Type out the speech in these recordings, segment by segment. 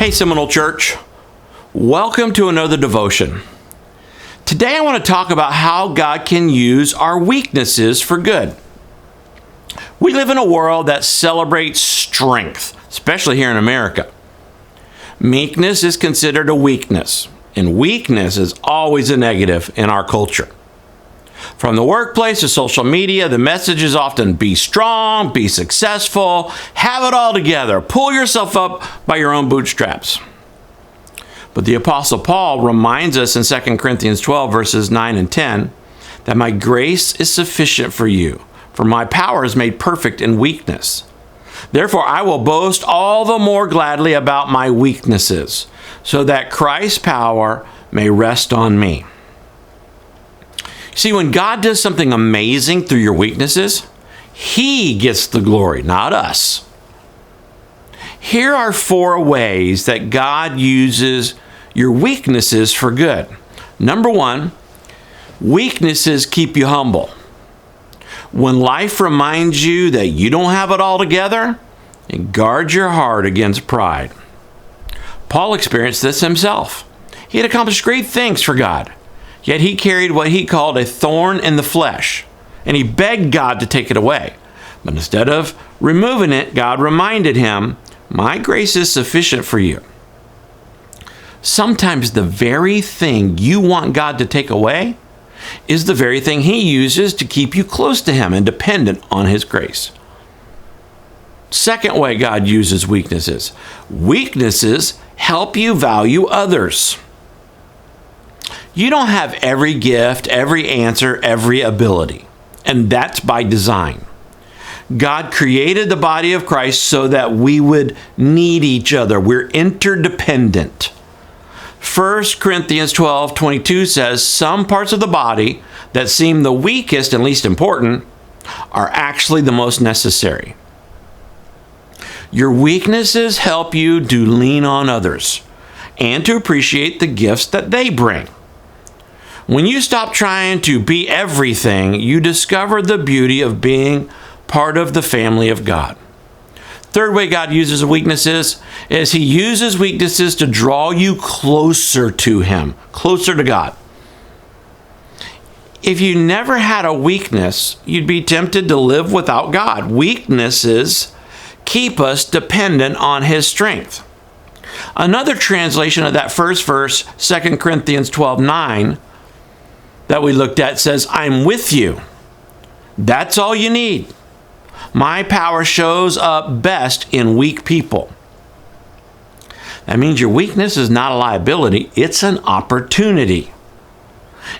Hey, Seminole Church. Welcome to another devotion. Today I want to talk about how God can use our weaknesses for good. We live in a world that celebrates strength, especially here in America. Meekness is considered a weakness, and weakness is always a negative in our culture. From the workplace to social media, the message is often be strong, be successful, have it all together, pull yourself up by your own bootstraps. But the Apostle Paul reminds us in 2 Corinthians 12, verses 9 and 10, that my grace is sufficient for you, for my power is made perfect in weakness. Therefore, I will boast all the more gladly about my weaknesses, so that Christ's power may rest on me. See, when God does something amazing through your weaknesses, He gets the glory, not us. Here are 4 ways that God uses your weaknesses for good. Number 1, weaknesses keep you humble. When life reminds you that you don't have it all together, guard your heart against pride. Paul experienced this himself. He had accomplished great things for God. Yet he carried what he called a thorn in the flesh, and he begged God to take it away. But instead of removing it, God reminded him, my grace is sufficient for you. Sometimes the very thing you want God to take away is the very thing He uses to keep you close to Him and dependent on His grace. Second way God uses weaknesses. Weaknesses help you value others. You don't have every gift, every answer, every ability, and that's by design. God created the body of Christ so that we would need each other. We're interdependent. 1 Corinthians 12:22 says, some parts of the body that seem the weakest and least important are actually the most necessary. Your weaknesses help you to lean on others and to appreciate the gifts that they bring. When you stop trying to be everything, you discover the beauty of being part of the family of God. Third way God uses weaknesses is He uses weaknesses to draw you closer to Him, closer to God. If you never had a weakness, you'd be tempted to live without God. Weaknesses keep us dependent on His strength. Another translation of that first verse, 2 Corinthians 12:9, that we looked at says, I'm with you. That's all you need. My power shows up best in weak people. That means your weakness is not a liability, it's an opportunity.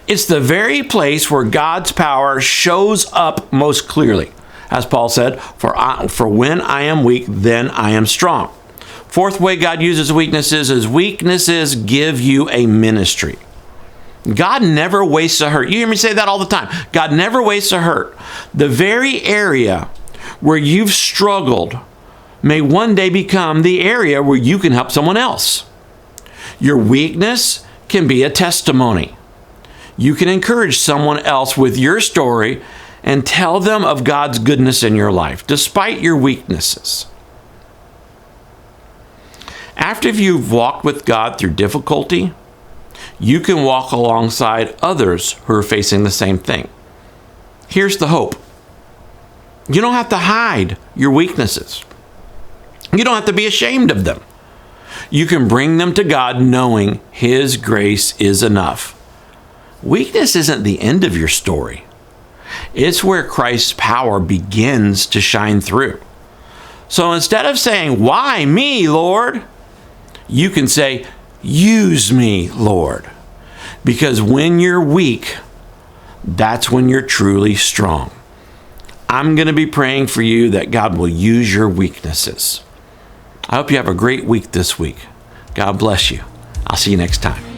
It's the very place where God's power shows up most clearly. As Paul said, for when I am weak, then I am strong. Fourth way God uses weaknesses is weaknesses give you a ministry. God never wastes a hurt. You hear me say that all the time. God never wastes a hurt. The very area where you've struggled may one day become the area where you can help someone else. Your weakness can be a testimony. You can encourage someone else with your story and tell them of God's goodness in your life, despite your weaknesses. After you've walked with God through difficulty, you can walk alongside others who are facing the same thing. Here's the hope. You don't have to hide your weaknesses. You don't have to be ashamed of them. You can bring them to God knowing His grace is enough. Weakness isn't the end of your story. It's where Christ's power begins to shine through. So instead of saying, why me, Lord? You can say, use me, Lord. Because when you're weak, that's when you're truly strong. I'm going to be praying for you that God will use your weaknesses. I hope you have a great week this week. God bless you. I'll see you next time.